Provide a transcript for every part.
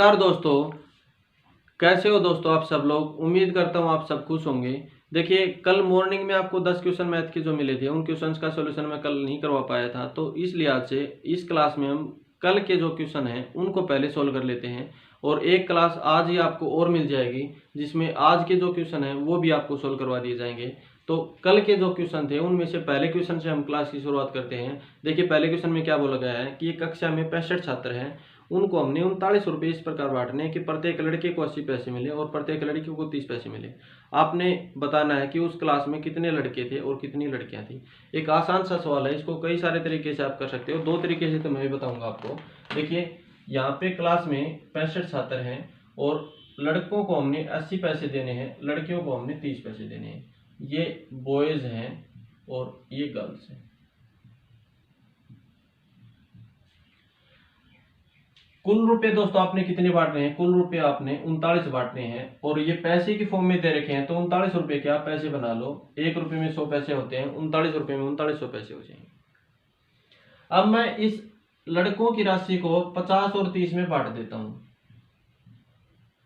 नमस्कार दोस्तों, कैसे हो दोस्तों आप सब लोग। उम्मीद करता हूँ आप सब खुश होंगे। देखिए, कल मॉर्निंग में आपको 10 क्वेश्चन मैथ के जो मिले थे उन क्वेश्चंस का सॉल्यूशन मैं कल नहीं करवा पाया था, तो इसलिए आज से इस क्लास में हम कल के जो क्वेश्चन हैं उनको पहले सोल्व कर लेते हैं और एक क्लास आज ही आपको और मिल जाएगी जिसमें आज के जो क्वेश्चन हैं वो भी आपको सोल्व करवा दिए जाएंगे। तो कल के जो क्वेश्चन थे उनमें से पहले क्वेश्चन से हम क्लास की शुरुआत करते हैं। देखिए, पहले क्वेश्चन में क्या बोला गया है कि एक कक्षा में 65 छात्र हैं, उनको हमने 39 रुपये इस प्रकार बांटने कि प्रत्येक लड़के को 80 पैसे मिले और प्रत्येक लड़की को 30 पैसे मिले। आपने बताना है कि उस क्लास में कितने लड़के थे और कितनी लड़कियां थी। एक आसान सा सवाल है, इसको कई सारे तरीके से आप कर सकते हो। दो तरीके से तो मैं भी बताऊंगा आपको। देखिए, यहाँ पे क्लास में 65 छात्र हैं और लड़कों को हमने 80 पैसे देने हैं, लड़कियों को हमने 30 पैसे देने हैं। ये बॉयज हैं और ये गर्ल्स हैं। कुल रुपए दोस्तों आपने कितने बांटने हैं? कुल रुपए आपने 39 बांटने हैं और ये पैसे की फॉर्म में दे रखे हैं, तो 39 रुपए के आप पैसे बना लो। 1 रुपए में 100 पैसे होते हैं, 39 रुपए में 3900 पैसे हो जाएंगे। अब मैं इस लड़कों की राशि को 50 और 30 में बांट देता हूं।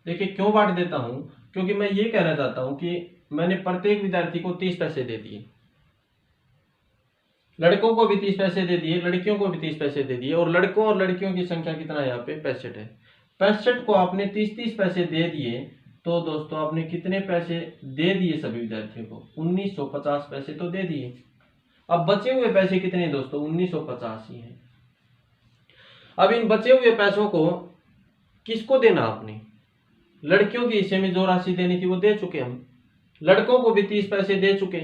देखिए, क्यों बांट देता हूं? क्योंकि मैं ये कहना चाहता हूं कि मैंने प्रत्येक विद्यार्थी को 30 पैसे दे दिए, लड़कों को भी 30 पैसे दे दिए, लड़कियों को भी 30 पैसे दे दिए और लड़कों और लड़कियों की संख्या कितना है यहाँ पे? 65 है। 65 को आपने 30-30 पैसे दे दिए, तो दोस्तों आपने कितने पैसे दे दिए सभी विद्यार्थियों को? 1950 पैसे तो दे दिए। अब बचे हुए पैसे कितने दोस्तों? 1950 ही है। अब इन बचे हुए पैसों को किसको देना आपने? लड़कियों के हिस्से में जो राशि देनी थी वो दे चुके हम, लड़कों को भी 30 पैसे दे चुके।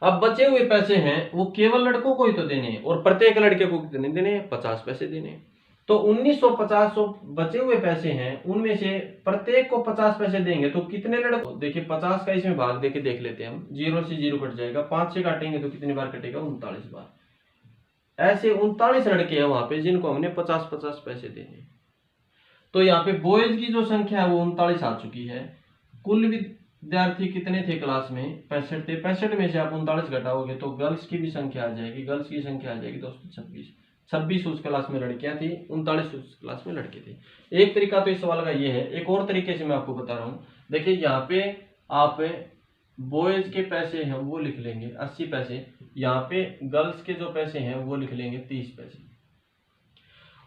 अब बचे हुए पैसे हैं वो केवल लड़कों को ही तो देने हैं और प्रत्येक लड़के को कितने देने हैं? 50 पैसे देने हैं। तो 1950 बचे हुए पैसे हैं, उनमें से प्रत्येक को 50 पैसे देंगे तो कितने लड़कों? देखिए, 50 का इसमें भाग देके देख लेते हैं हम। 0 से 0 कट जाएगा, 5 से काटेंगे तो कितनी बार कटेगा? 39 बार। ऐसे 39 लड़के हैं वहां पे जिनको हमने 50-50 पैसे देने। तो यहाँ पे बॉयज की जो संख्या है वो 39 आ चुकी है। कुल विद्यार्थी कितने थे क्लास में? 65 थे। 65 में से आप 39 घटाओगे तो गर्ल्स की भी संख्या आ जाएगी। गर्ल्स की संख्या आ जाएगी दोस्तों 26 उस क्लास में लड़कियां थी, 39 उस क्लास में लड़के थे। एक तरीका तो इस सवाल का ये है। एक और तरीके से मैं आपको बता रहा हूँ। देखिए, यहाँ पे आप बॉयज के पैसे हैं वो लिख लेंगे 80 पैसे, यहाँ पे गर्ल्स के जो पैसे हैं वो लिख लेंगे 30 पैसे।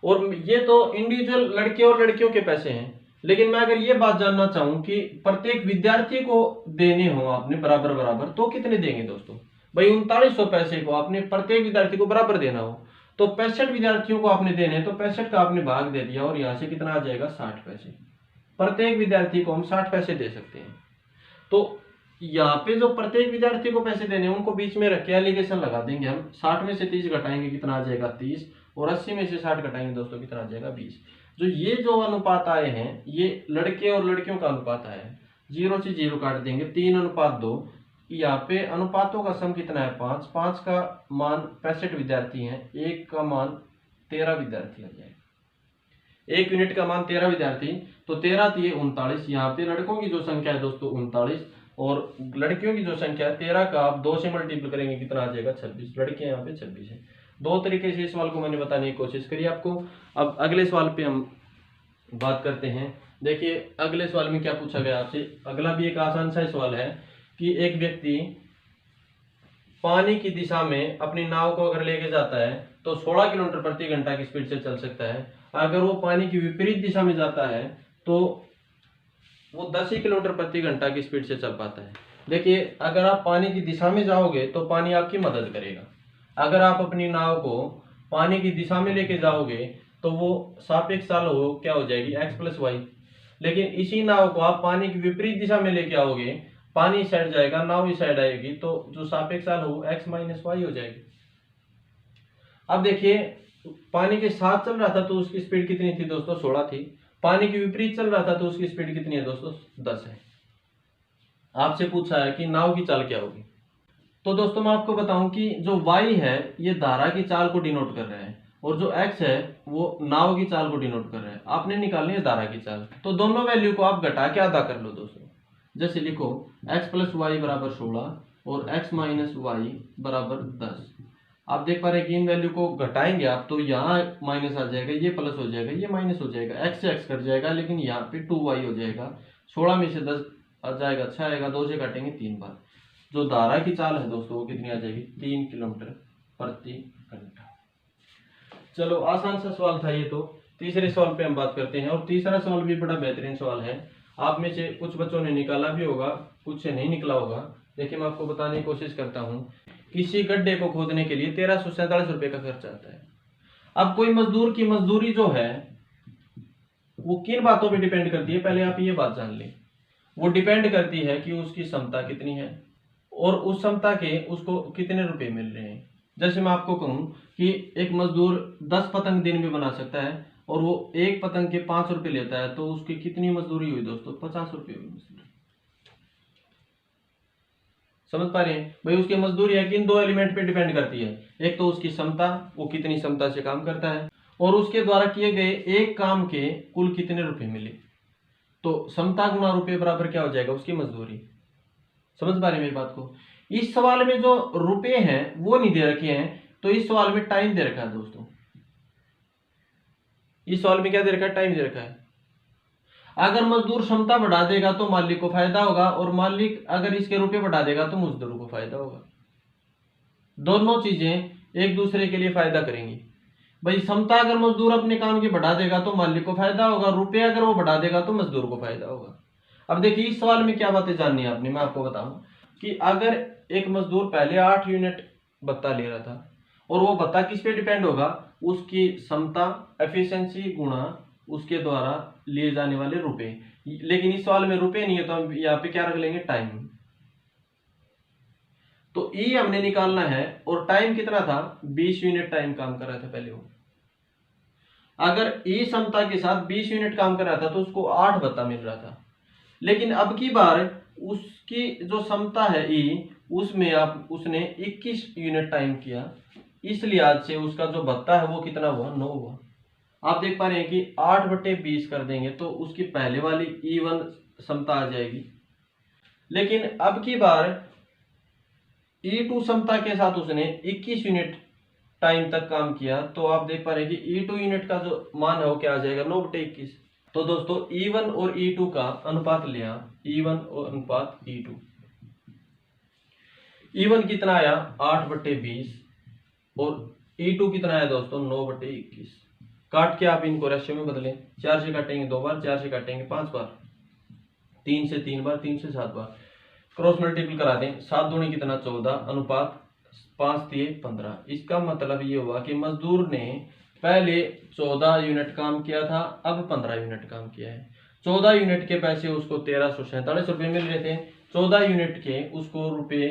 और ये तो इंडिविजुअल लड़के और लड़कियों के पैसे हैं, लेकिन मैं अगर ये बात जानना चाहूं कि प्रत्येक विद्यार्थी को देने हो आपने बराबर बराबर, तो कितने देंगे दोस्तों? भाई 3900 पैसे को आपने प्रत्येक विद्यार्थी को बराबर देना हो तो 65 विद्यार्थियों को आपने देने, तो 65 का आपने भाग दे दिया और यहां से कितना आ जाएगा? 60 पैसे। प्रत्येक विद्यार्थी को हम 60 पैसे दे सकते हैं। तो यहाँ पे जो प्रत्येक विद्यार्थी को पैसे देने उनको बीच में रख के एलिगेशन लगा देंगे हम। 60 में से 30 घटाएंगे, कितना आ जाएगा? 30। और 80 में से 60 घटाएंगे दोस्तों, कितना आ जाएगा? 20। जो अनुपात आए हैं ये लड़के और लड़कियों का अनुपात आया है। 0 से 0 काट देंगे, 3:2। यहाँ पे अनुपातों का सम कितना है? 5। 5 का मान 65 विद्यार्थी हैं, 1 का मान 13 विद्यार्थी आ जाएगा। 1 यूनिट का मान 13 विद्यार्थी, तो 13 दिए 39। यहाँ पे लड़कों की जो संख्या है दोस्तों 39 और लड़कियों की जो संख्या है 13 का आप 2 से मल्टीप्लाई करेंगे, कितना आ जाएगा? 26। लड़कियां यहाँ पे 26 है। दो तरीके से इस सवाल को मैंने बताने की कोशिश करी आपको। अब अगले सवाल पे हम बात करते हैं। देखिए, अगले सवाल में क्या पूछा गया आपसे। अगला भी एक आसान सा सवाल है कि एक व्यक्ति पानी की दिशा में अपनी नाव को अगर लेके जाता है तो 16 किलोमीटर प्रति घंटा की स्पीड से चल सकता है। अगर वो पानी की विपरीत दिशा में जाता है तो वो 10 किलोमीटर प्रति घंटा की स्पीड से चल पाता है। देखिए, अगर आप पानी की दिशा में जाओगे तो पानी आपकी मदद करेगा। अगर आप अपनी नाव को पानी की दिशा में लेके जाओगे तो वो सापेक्ष चाल हो क्या हो जाएगी? x + y। लेकिन इसी नाव को आप पानी की विपरीत दिशा में लेके आओगे, पानी इस साइड जाएगा, नाव इस साइड आएगी, तो जो सापेक्ष चाल हो x - y हो जाएगी। अब देखिए, पानी के साथ चल रहा था तो उसकी स्पीड कितनी थी दोस्तों? 16 थी। पानी के विपरीत चल रहा था तो उसकी स्पीड कितनी है दोस्तों? 10 है। आपसे पूछा है कि नाव की चाल क्या होगी। तो दोस्तों मैं आपको बताऊं कि जो y है ये धारा की चाल को डिनोट कर रहा है और जो x है वो नाव की चाल को डिनोट कर रहा है। आपने निकालनी है धारा की चाल, तो दोनों वैल्यू को आप घटा के आधा कर लो दोस्तों। जैसे लिखो x + y = 16 और x - y = 10। आप देख पा रहे हैं कि इन वैल्यू को घटाएंगे आप तो यहाँ माइनस आ जाएगा, ये प्लस हो जाएगा, ये माइनस हो जाएगा, एक्स से एक्स कट जाएगा, लेकिन यहाँ पे 2y हो जाएगा। 16 में से 10 आ जाएगा, 6 आएगा, 2 से काटेंगे 3 बार। जो धारा की चाल है दोस्तों वो कितनी आ जाएगी, 3 किलोमीटर प्रति घंटा। चलो आसान सा सवाल था ये। तो तीसरे सवाल पे हम बात करते हैं, और तीसरा सवाल भी बड़ा बेहतरीन सवाल है। आप में से कुछ बच्चों ने निकाला भी होगा, कुछ से नहीं निकला होगा। देखिए मैं आपको बताने की कोशिश करता हूँ। किसी गड्ढे को खोदने के लिए 1347 रुपए का खर्च आता है। अब कोई मजदूर की मजदूरी जो है वो किन बातों पे डिपेंड करती है, पहले आप ये बात जान लें। वो डिपेंड करती है कि उसकी क्षमता कितनी है और उस क्षमता के उसको कितने रुपए मिल रहे हैं। जैसे मैं आपको कहूं कि एक मजदूर 10 पतंग दिन में बना सकता है और वो एक पतंग के 5 रुपए लेता है, तो उसकी कितनी मजदूरी हुई दोस्तों, 50 रुपए हुई मजदूरी। समझ पा रहे हैं भाई, उसकी मजदूरी है कि इन दो एलिमेंट पे डिपेंड करती है। एक तो उसकी क्षमता, वो कितनी क्षमता से काम करता है, और उसके द्वारा किए गए एक काम के कुल कितने रुपए मिले। तो क्षमता गुणा रुपए बराबर क्या हो जाएगा, उसकी मजदूरी। समझ पा रहे हैं मेरी बात को। इस सवाल में जो रुपए हैं वो नहीं दे रखे हैं, तो इस सवाल में टाइम दे रखा है दोस्तों। इस सवाल में क्या दे रखा है, टाइम दे रखा है। अगर मजदूर क्षमता बढ़ा देगा तो मालिक को फायदा होगा, और मालिक अगर इसके रुपए बढ़ा देगा तो मजदूर को फायदा होगा। दोनों चीजें एक दूसरे के लिए फायदा करेंगी। भाई क्षमता अगर मजदूर अपने काम की बढ़ा देगा तो मालिक को फायदा होगा, रुपए अगर वो बढ़ा देगा तो मजदूर को फायदा होगा। अब देखिए इस सवाल में क्या बातें जाननी है आपने, मैं आपको बताऊं कि अगर एक मजदूर पहले 8 यूनिट भत्ता ले रहा था, और वो भत्ता किस पे डिपेंड होगा, उसकी क्षमता एफिशिएंसी गुणा उसके द्वारा लिए जाने वाले रुपए। लेकिन इस सवाल में रुपए नहीं है, तो हम यहाँ पे क्या रख लेंगे, टाइम। तो ई हमने निकालना है, और टाइम कितना था, 20 यूनिट टाइम काम कर रहा था पहले वो। अगर ई क्षमता के साथ 20 यूनिट काम कर रहा था तो उसको 8 भत्ता मिल रहा था। लेकिन अब की बार उसकी जो क्षमता है ई, उसमें आप उसने 21 यूनिट टाइम किया, इस लिहाज से उसका जो भत्ता है वो कितना हुआ, 9 हुआ। आप देख पा रहे हैं कि 8/20 कर देंगे तो उसकी पहले वाली E1 क्षमता आ जाएगी। लेकिन अब की बार E2 क्षमता के साथ उसने 21 यूनिट टाइम तक काम किया, तो आप देख पा रहे हैं कि E2 यूनिट का जो मान है वो क्या आ जाएगा, 9/21। तो दोस्तों E1 और E2 का अनुपात लिया, E1 और अनुपात E2। E1 कितना आया, 8/20, और E2 कितना आया दोस्तों, 9/21। काट के आप इनको रेशियो में बदलें। 4 से काटेंगे 2 बार, 4 से काटेंगे 5 बार, 3 से 3 बार, 3 से 7 बार। क्रॉस मल्टीपल करा दें, 7 दूनी कितना, 14, अनुपात 5:15। इसका मतलब ये हुआ कि मजदूर ने पहले 14 यूनिट काम किया था, अब 15 यूनिट काम किया है। 14 यूनिट के पैसे उसको 1347 रुपये मिल रहे थे, 14 यूनिट के उसको रुपये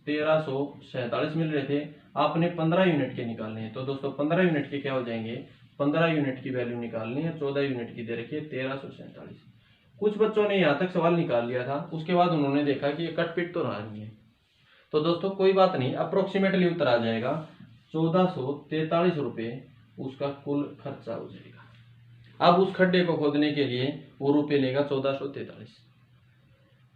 1347 मिल रहे थे। आपने 15 यूनिट के निकालने हैं, तो दोस्तों 15 यूनिट के क्या हो जाएंगे, 15 यूनिट की वैल्यू निकालनी है। 14 यूनिट की दे रखी है 1347। कुछ बच्चों ने यहाँ तक सवाल निकाल लिया था, उसके बाद उन्होंने देखा कि ये कटपिट तो रहा नहीं है, तो दोस्तों कोई बात नहीं, अप्रोक्सीमेटली उत्तर आ जाएगा 1443 रुपये उसका कुल खर्चा हो जाएगा। अब उस खड्डे को खोदने के लिए वो रुपये लेगा 1443।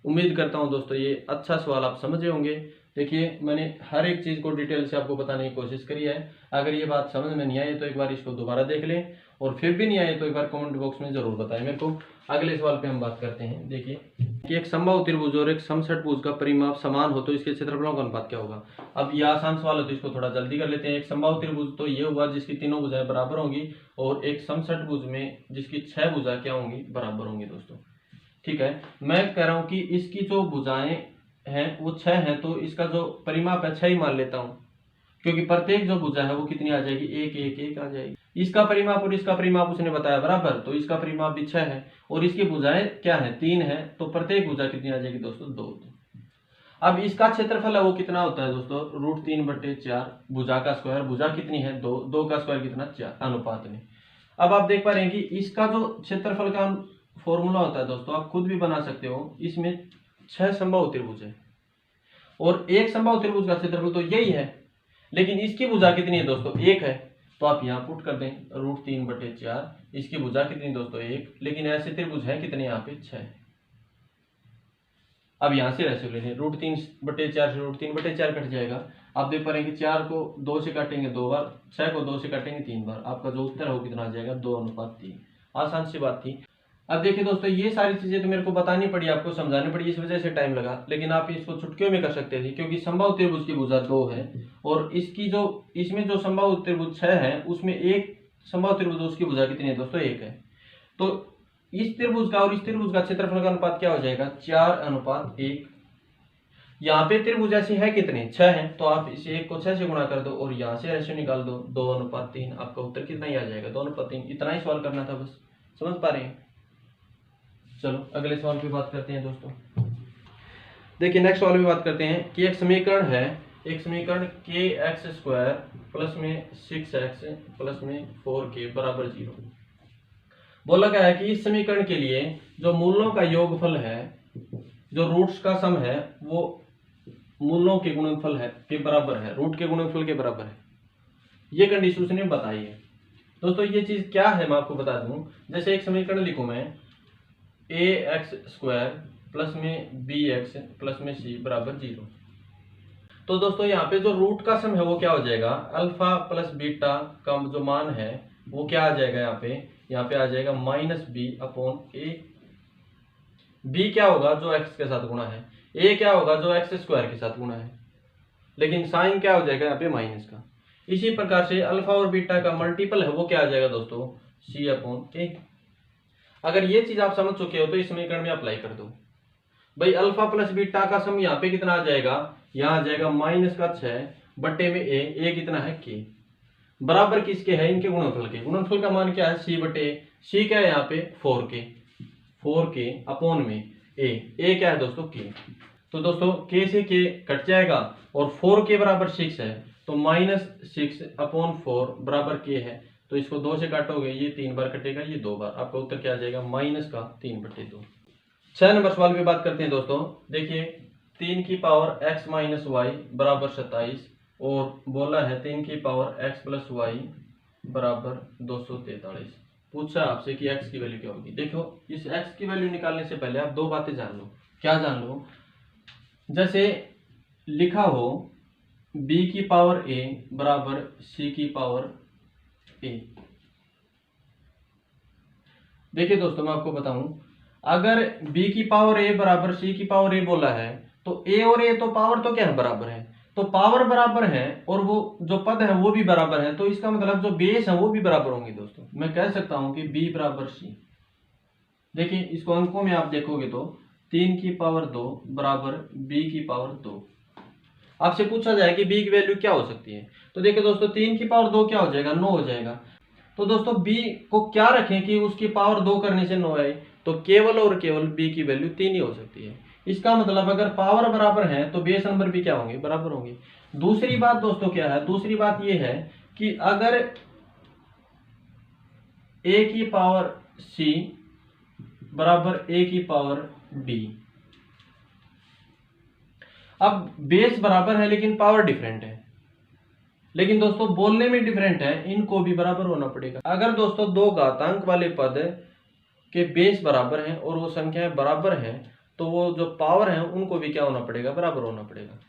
उम्मीद करता हूं दोस्तों ये अच्छा सवाल आप समझे होंगे। देखिए मैंने हर एक चीज़ को डिटेल से आपको बताने की कोशिश करी है। अगर ये बात समझ में नहीं आई तो एक बार इसको दोबारा देख लें, और फिर भी नहीं आए तो एक बार कमेंट बॉक्स में जरूर बताएं मेरे को। अगले सवाल पे हम बात करते हैं। देखिए कि एक समबाहु त्रिभुज और एक समषटभुज का परिमाप समान हो तो इसके क्षेत्रफलों का अनुपात क्या होगा। अब ये आसान सवाल है तो इसको थोड़ा जल्दी कर लेते हैं। एक समबाहु त्रिभुज तो ये हुआ जिसकी तीनों भुजाएं बराबर होंगी, और एक समषटभुज में जिसकी 6 भुजाएं क्या होंगी, बराबर होंगी दोस्तों। ठीक है, मैं कह रहा हूं कि इसकी जो भुजाएं हैं वो 6 हैं, तो इसका जो परिमाप है 6 ही मान लेता हूं, क्योंकि प्रत्येक जो भुजा है वो कितनी आ जाएगी, 1 1 1 आ जाएगी। इसका परिमाप और इसका परिमाप उसने बताया बराबर, तो इसका परिमाप भी 6 है, और इसकी भुजाएं क्या है, 3 है, तो प्रत्येक भुजा कितनी आ जाएगी दोस्तों, 2। अब इसका क्षेत्रफल है वो कितना होता है दोस्तों, √3/4। भुजा का स्क्वायर, भुजा कितनी है 2, 2 का स्क्वायर कितना 4, अनुपात में। अब आप देख पा रहे हैं कि इसका जो क्षेत्रफल का फॉर्मूला होता है दोस्तों, आप खुद भी बना सकते हो। इसमें 6 समबाहु त्रिभुज है, और एक समबाहु त्रिभुज का क्षेत्रफल तो यही है, लेकिन इसकी भुजा कितनी है दोस्तों, 1 है, तो आप यहाँ पुट कर दें √3/4। इसकी भुजा कितनी दोस्तों, 1, लेकिन ऐसे त्रिभुज है कितने यहाँ पे, 6। अब यहाँ से रेशियो ले लें, √3/4 से √3/4 कट जाएगा, आप देख पा रहे हैं कि 4 को 2 से काटेंगे 2 बार, 6 को 2 से काटेंगे 3 बार, आपका जो उत्तर हो कितना आ जाएगा 2:3। आसान सी बात थी। अब देखिए दोस्तों, ये सारी चीजें तो मेरे को बतानी पड़ी, आपको समझानी पड़ी, इस वजह से टाइम लगा, लेकिन आप इसको चुटकियों में कर सकते थे क्योंकि संभव त्रिभुज की भुजा 2 है और इसकी जो इसमें जो संभव त्रिभुज 6 है उसमें एक संभव त्रिभुज उसकी भुजा कितनी है दोस्तों 1 है। तो इस त्रिभुज का और इस त्रिभुज का क्षेत्रफल का अनुपात क्या हो जाएगा 4:1। यहाँ पे त्रिभुज ऐसी है कितने 6 है, तो आप इस 1 को 6 से गुणा कर दो और यहाँ से रेशियो निकाल दो 2:3, आपका उत्तर कितना ही आ जाएगा 2:3। इतना ही सवाल करना था बस, समझ पा रहे हैं। चलो अगले सवाल पे बात करते हैं दोस्तों। देखिए नेक्स्ट सवाल पे बात करते हैं कि एक समीकरण है, एक समीकरण kx² प्लस में 6x प्लस में 4k बराबर 0। बोला गया है कि इस समीकरण के लिए जो मूलों का योगफल है, जो रूट्स का सम है, वो मूलों के गुणनफल है के बराबर है, रूट के गुणनफल के बराबर है। ये कंडीशन उसने बताई है दोस्तों। ये चीज क्या है मैं आपको बता दूं। जैसे एक समीकरण लिखूं मैं ax² प्लस में bx प्लस में c बराबर 0। तो दोस्तों यहाँ पे जो रूट का सम है वो क्या हो जाएगा, अल्फा प्लस बीटा का जो मान है वो क्या आ जाएगा, यहाँ पे आ जाएगा -b/a। b क्या होगा जो x के साथ गुणा है, a क्या होगा जो x² के साथ गुणा है, लेकिन साइन क्या हो जाएगा यहाँ पे माइनस का। इसी प्रकार से अल्फा और बीटा का मल्टीपल है वो क्या आ जाएगा दोस्तों c/a। अगर ये चीज आप समझ चुके हो तो इस समीकरण में अप्लाई कर दो भाई। अल्फा प्लस बीटा का सम यहाँ पे कितना आ जाएगा, यहाँ आ जाएगा -6 बट्टे में a कितना है k, बराबर किसके है इनके गुणनफल के। गुणनफल का मान क्या है c क्या है यहाँ पे 4k अपॉन में a क्या है दोस्तों k। तो दोस्तों k से k कट जाएगा और 4k बराबर 6 है, तो -6/4 बराबर k है, तो इसको 2 से काटोगे ये 3 बार कटेगा, ये 2 बार, आपका उत्तर क्या आ जाएगा -3/2। 6 नंबर सवाल पे बात करते हैं दोस्तों। देखिए 3 की पावर x माइनस वाई बराबर 27 और बोला है 3 की पावर x प्लस वाई बराबर 243। पूछा आपसे कि x की वैल्यू क्या होगी। देखो इस x की वैल्यू निकालने से पहले आप दो बातें जान लो। क्या जान लो, जैसे लिखा हो b की पावर a बराबर c की पावर a। देखिए दोस्तों मैं आपको बताऊं, अगर b की पावर a बराबर c की पावर a बोला है तो a और a तो पावर तो क्या है बराबर है, तो पावर बराबर है और वो जो पद है वो भी बराबर है, तो इसका मतलब जो बेस है वो भी बराबर होंगे दोस्तों। मैं कह सकता हूं कि b बराबर c। देखिए इसको अंकों में आप देखोगे तो 3 की पावर 2 बराबर b की पावर 2। आपसे पूछा जाए कि b की वैल्यू क्या हो सकती है, तो देखिए दोस्तों 3 की पावर 2 क्या हो जाएगा 9 हो जाएगा। तो दोस्तों b को क्या रखें कि उसकी पावर 2 करने से 9 आए, तो केवल और केवल b की वैल्यू 3 ही हो सकती है। इसका मतलब अगर पावर बराबर है तो बेस नंबर भी क्या होंगे बराबर होंगे। दूसरी बात दोस्तों क्या है, दूसरी बात ये है कि अगर a की पावर c बराबर a की पावर d, अब बेस बराबर है लेकिन पावर डिफरेंट है, लेकिन दोस्तों बोलने में डिफरेंट है, इनको भी बराबर होना पड़ेगा। अगर दोस्तों दो घातांक वाले पद के बेस बराबर हैं और वो संख्याएं बराबर हैं तो वो जो पावर है उनको भी क्या होना पड़ेगा बराबर होना पड़ेगा।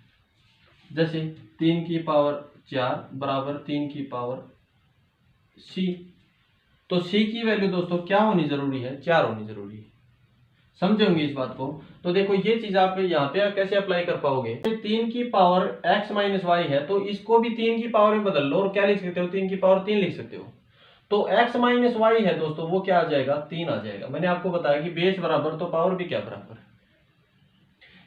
जैसे 3 की पावर 4 बराबर 3 की पावर c, तो c की वैल्यू दोस्तों क्या होनी जरूरी है 4 होनी जरूरी है। समझे होंगे इस बात को। तो देखो ये चीज आप यहाँ पे कैसे अप्लाई कर पाओगे, 3 की पावर x माइनस वाई है तो इसको भी 3 की पावर में बदल लो और क्या लिख सकते हो 3 की पावर 3 लिख सकते हो। तो x माइनस वाई है दोस्तों वो क्या आ जाएगा 3 आ जाएगा। मैंने आपको बताया कि बेस बराबर तो पावर भी क्या बराबर है।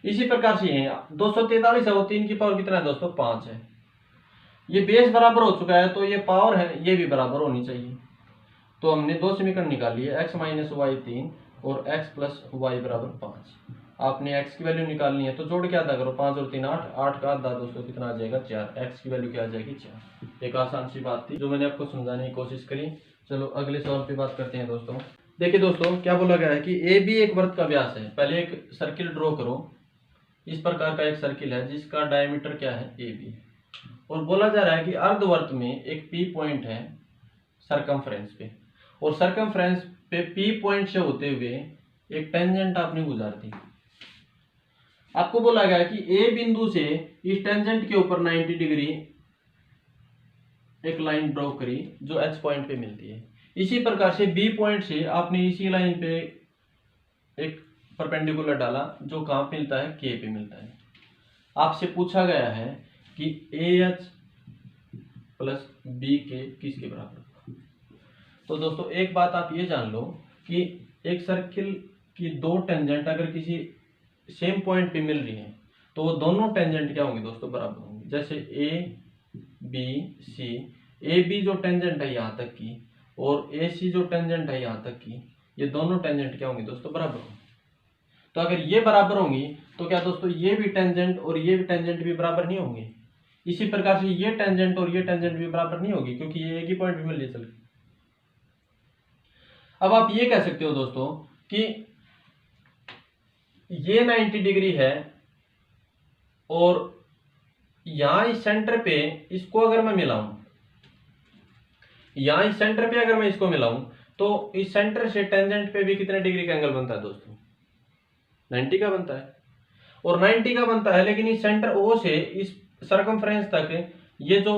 इसी प्रकार से है 243 है, वो 3 की पावर कितना है दोस्तों 5 है। ये बेस बराबर हो चुका है तो ये पावर है ये भी बराबर होनी चाहिए। तो हमने दो समीकरण निकाली है, x माइनस वाई 3 और x प्लस वाई बराबर 5। आपने x की वैल्यू निकालनी है तो जोड़ के आधा करो, 5 और 3 8, 8 का आधा दोस्तों कितना आ जाएगा 4। x की वैल्यू क्या आ जाएगी 4। एक आसान सी बात थी जो मैंने आपको समझाने की कोशिश करी। चलो अगले सवाल पे बात करते हैं दोस्तों। देखिए दोस्तों क्या बोला गया है कि ए बी एक वृत्त का व्यास है। पहले एक सर्किल ड्रॉ करो, इस प्रकार का एक सर्किल है जिसका डायमीटर क्या है ए बी, और बोला जा रहा है कि अर्धवर्त में एक पी पॉइंट है सरकमफ्रेंस पे, और सरकमफ्रेंस पे पी पॉइंट से होते हुए एक टेंजेंट आपने गुजार दी। आपको बोला गया कि ए बिंदु से इस टेंजेंट के ऊपर 90 डिग्री एक लाइन ड्रॉ करी जो एच पॉइंट पे मिलती है। इसी प्रकार से बी पॉइंट से आपने इसी लाइन पे एक परपेंडिकुलर डाला जो कहाँ मिलता है, के पे मिलता है। आपसे पूछा गया है कि ए एच प्लस बी के किसके बराबर। तो दोस्तों एक बात आप ये जान लो कि एक सर्किल की दो टेंजेंट अगर किसी सेम पॉइंट पे मिल रही है तो वो दोनों टेंजेंट क्या होंगे दोस्तों, बराबर होंगे। जैसे A B C, A B जो टेंजेंट है यहाँ तक की और ए सी जो टेंजेंट है यहाँ तक की, ये दोनों टेंजेंट क्या होंगी दोस्तों, बराबर होंगे। तो अगर ये बराबर होंगी तो क्या दोस्तों ये भी टेंजेंट और ये भी टेंजेंट भी बराबर नहीं होंगे। इसी प्रकार से ये टेंजेंट और ये टेंजेंट भी बराबर नहीं होगी क्योंकि ये एक ही पॉइंट पे मिल रही है। अब आप ये कह सकते हो दोस्तों कि ये 90 डिग्री है और यहां इस सेंटर पे इसको अगर मैं मिलाऊं, यहां इस सेंटर पे अगर मैं इसको मिलाऊं तो इस सेंटर से टेंजेंट पे भी कितने डिग्री का एंगल बनता है दोस्तों, 90 का बनता है। और 90 का बनता है, लेकिन इस सेंटर ओ से इस सरकमफ्रेंस तक ये जो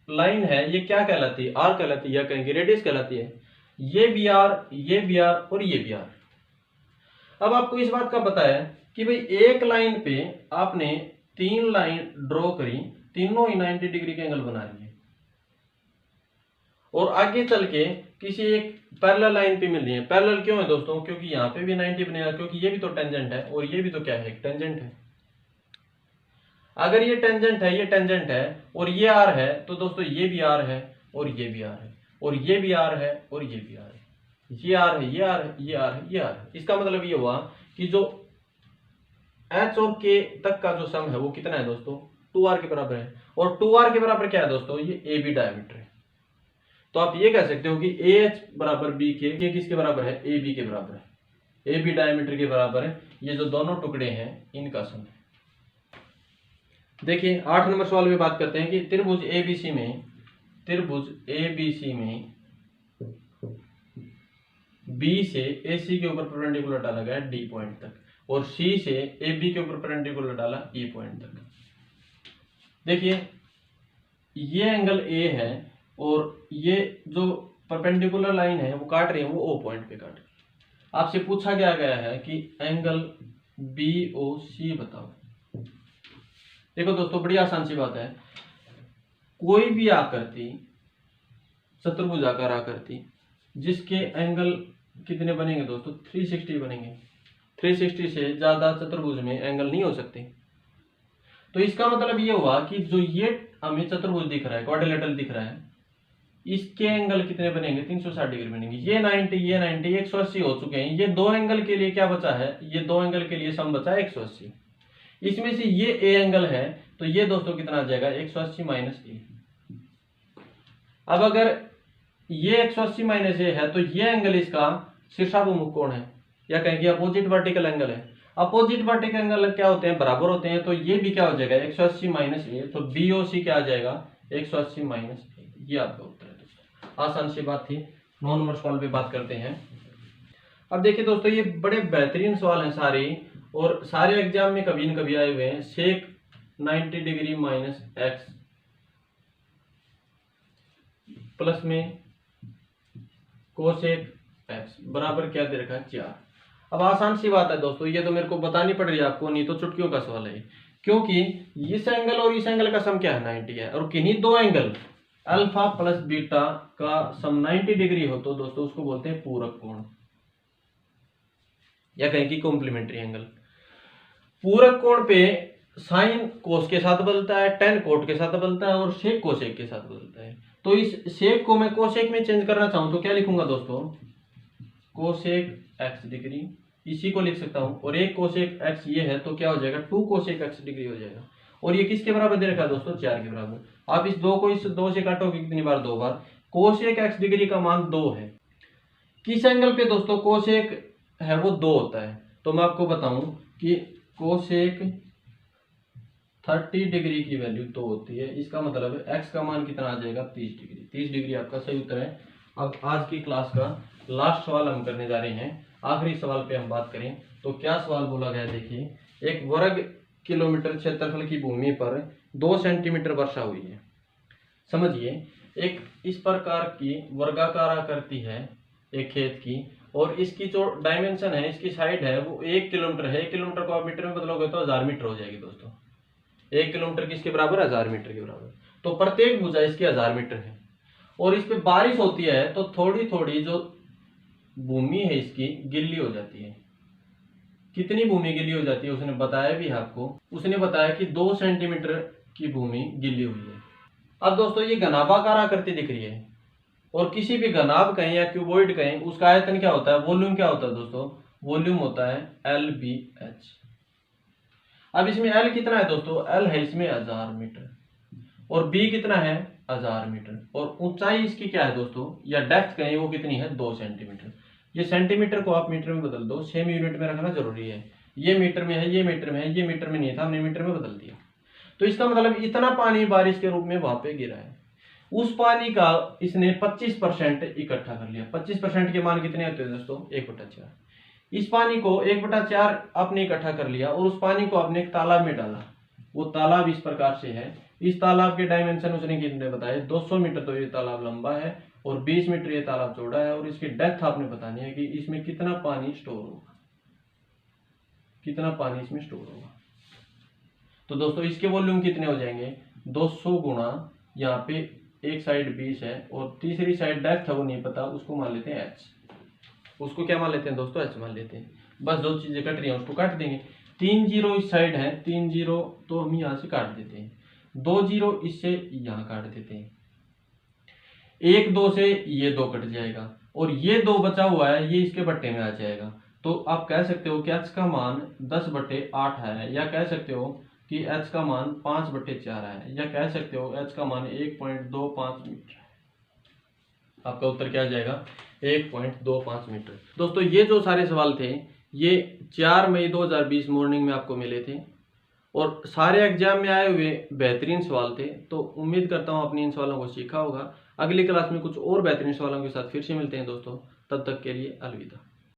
लाइन है ये क्या कहलाती है, आर कहलाती है, या कहेंगे रेडियस कहलाती है। ये भी आर, ये भी आर और ये भी आर। अब आपको इस बात का पता है कि भाई एक लाइन पे आपने 3 लाइन ड्रॉ करी, तीनों ही 90 डिग्री के एंगल बना रही है और आगे चल के किसी एक पैरेलल लाइन पे मिल रही है। पैरेलल क्यों है दोस्तों, क्योंकि यहाँ पे भी 90 बनेगा क्योंकि ये भी तो टेंजेंट है और ये भी तो क्या है, टेंजेंट है। अगर ये टेंजेंट है, ये टेंजेंट है और ये आर है तो दोस्तों ये भी आर है और ये भी आर है और ये भी आर है और ये भी आर है, ये आर है, ये आर है, ये आर है, ये आर है। इसका मतलब ये हुआ कि जो एच और के तक का जो सम है वो कितना है दोस्तों, 2r के बराबर है। और 2r के बराबर क्या है दोस्तों, ये ए बी डायमीटर है। तो आप ये कह सकते हो कि ए एच बराबर बी के, ये किसके बराबर है, ए बी के बराबर है, ए बी डायमीटर के बराबर है। ये जो दोनों टुकड़े हैं इनका सम है। देखिए 8 नंबर सवाल में बात करते हैं कि त्रिभुज एबीसी में, त्रिभुज एबीसी में बी से AC के ऊपर परपेंडिकुलर डाला गया डी पॉइंट तक और C से AB के ऊपर परपेंडिकुलर डाला E पॉइंट तक। देखिए ये एंगल A है और ये जो परपेंडिकुलर लाइन है वो काट रही है, वो O पॉइंट पे काट रही है। आपसे पूछा गया है कि एंगल BOC बताओ। देखो दोस्तों बड़ी आसान सी बात है, कोई भी आकृति, चतुर्भुजाकार आकृति जिसके एंगल कितने बनेंगे दोस्तों, 360 बनेंगे। 360 से ज्यादा चतुर्भुज में एंगल नहीं हो सकते। तो इसका मतलब ये हुआ कि जो ये हमें चतुर्भुज दिख रहा है, क्वाड्रिलेटरल दिख रहा है, इसके एंगल कितने बनेंगे, 360 डिग्री बनेंगे। ये 90, ये 90, 180 हो चुके हैं। ये दो एंगल के लिए क्या बचा है, ये दो एंगल के लिए सम बचा है 180। इसमें से ये ए एंगल है तो ये दोस्तों कितना आ जाएगा, 180 माइनस ए। अब अगर ये 180 माइनस ए है तो ये एंगल इसका शीर्षाभिमुख कोण है, या कहेंगे अपोजिट वर्टिकल एंगल है। अपोजिट वर्टिकल एंगल क्या होते हैं, बराबर होते हैं। तो ये भी क्या हो जाएगा, 180 माइनस ए। तो BOC क्या आ जाएगा, 180 माइनस ए। ये आपका उत्तर है दोस्तों। आसान सी बात थी। 9 नंबर सवाल पे बात करते हैं। अब देखिए दोस्तों ये बड़े बेहतरीन सवाल हैं सारे, और सारे एग्जाम में कभी न कभी आए हुए हैं। सेक 90 डिग्री माइनस एक्स प्लस में कोसेक एक्स बराबर क्या दे रखा है, 4। अब आसान सी बात है दोस्तों, ये तो मेरे को बतानी पड़ रही है आपको, नहीं तो चुटकियों का सवाल है। क्योंकि इस एंगल और इस एंगल का सम क्या है, 90 है। और किन्हीं दो एंगल अल्फा प्लस बीटा का सम 90 डिग्री हो तो दोस्तों उसको बोलते हैं पूरक कोण, या कहें कि कॉम्प्लीमेंट्री एंगल। पूरक कोण पे साइन कोस के साथ बदलता है, टेन कोट के साथ बदलता है और सेक कोसेक के साथ बदलता है। तो इस सेक को मैं कोसेक में चेंज करना चाहूं तो क्या लिखूंगा दोस्तों, कोसेक एक्स डिग्री, इसी को लिख सकता हूं। और एक कोसेक एक्स ये है तो क्या हो जाएगा, 2 कोसेक एक्स डिग्री हो जाएगा। और ये किसके बराबर दे रखा है दोस्तों, 4 के बराबर। आप इस 2 को इस 2 से काटोगे कितनी बार, 2 बार। कोसेक एक्स डिग्री का मान 2 है। किस एंगल पे दोस्तों कोसेक है वो 2 होता है। तो मैं आपको बताऊं कि कोसेक 30 डिग्री की वैल्यू 2 होती है। इसका मतलब है एक्स का मान कितना आ जाएगा, 30 डिग्री। 30 डिग्री आपका सही उत्तर है। अब आज की क्लास का लास्ट सवाल हम करने जा रहे हैं। आखिरी सवाल पे हम बात करें तो क्या सवाल बोला गया देखिए, एक वर्ग किलोमीटर क्षेत्रफल की भूमि पर 2 सेंटीमीटर वर्षा हुई है। समझिए, एक इस प्रकार की वर्गाकार आकृति है एक खेत की, और इसकी जो डायमेंशन है, इसकी साइड है वो 1 किलोमीटर है। 1 किलोमीटर को आप मीटर में बदलोगे तो 1000 मीटर हो जाएगी दोस्तों। 1 किलोमीटर किसके बराबर है? 1000 मीटर के बराबर। तो प्रत्येक भुजा इसकी 1000 मीटर है, और इस पे बारिश होती है तो थोड़ी थोड़ी जो भूमि है इसकी गिल्ली हो जाती है। कितनी भूमि गिल्ली हो जाती है उसने बताया भी है आपको। उसने बताया कि 2 सेंटीमीटर की भूमि गिल्ली हुई है। अब दोस्तों ये घनाभाकार आकृति दिख रही है, और किसी भी घनाभ कहें या क्यूबॉइड कहें, उसका आयतन क्या होता है? वॉल्यूम क्या होता है दोस्तों? वॉल्यूम होता है LBH। अब इसमें L कितना है दोस्तों? L है इसमें 1000 मीटर, और B कितना है? 1000 मीटर, और ऊंचाई इसकी क्या है दोस्तों, या डेप्थ कहें वो कितनी है? 2 सेंटीमीटर। ये सेंटीमीटर को आप मीटर में बदल दो, सेम यूनिट में रखना जरूरी है। ये मीटर में है, ये मीटर में है, ये मीटर में नहीं था, हमने मीटर में बदल दिया। तो इसका मतलब इतना पानी बारिश के रूप में वहां पे गिरा है। उस पानी का इसने 25% इकट्ठा कर लिया। 25% के मान कितने होते हैं दोस्तों? 1/4। इस पानी को 1/4 आपने इकट्ठा कर लिया, और उस पानी को आपने एक तालाब में डाला। वो तालाब इस प्रकार से है। इस तालाब के डायमेंशन उसने कितने बताए? 200 मीटर तो ये तालाब लंबा है, और 20 मीटर ये तालाब चौड़ा है, और इसकी डेप्थ आपने बतानी है कि इसमें कितना पानी स्टोर होगा, कितना पानी इसमें स्टोर होगा। तो दोस्तों इसके वॉल्यूम कितने हो जाएंगे? 200 गुणा, यहाँ पे एक साइड 20 है, और तीसरी साइड डेप्थ है वो नहीं पता, उसको मान लेते हैं h। उसको क्या मान लेते हैं दोस्तों? h मान लेते हैं। बस 2 चीजें कट रही हैं उसको काट देंगे। 3 जीरो इस साइड है, 3 जीरो तो हम यहाँ से काट देते हैं, 2 जीरो इससे यहाँ काट देते हैं, 1 2 से ये 2 कट जाएगा, और ये 2 बचा हुआ है ये इसके बट्टे में आ जाएगा। तो आप कह सकते हो कि h का मान 10/8 है, या कह सकते हो कि h का मान 5/4 है, या कह सकते हो h का मान 1.25 मीटर है। आपका उत्तर क्या आ जाएगा? 1.25 मीटर। दोस्तों ये जो सारे सवाल थे ये 4 मई 2020 मॉर्निंग में आपको मिले थे, और सारे एग्जाम में आए हुए बेहतरीन सवाल थे। तो उम्मीद करता हूँ आपने इन सवालों को सीखा होगा। अगली क्लास में कुछ और बेहतरीन सवालों के साथ फिर से मिलते हैं दोस्तों। तब तक के लिए अलविदा।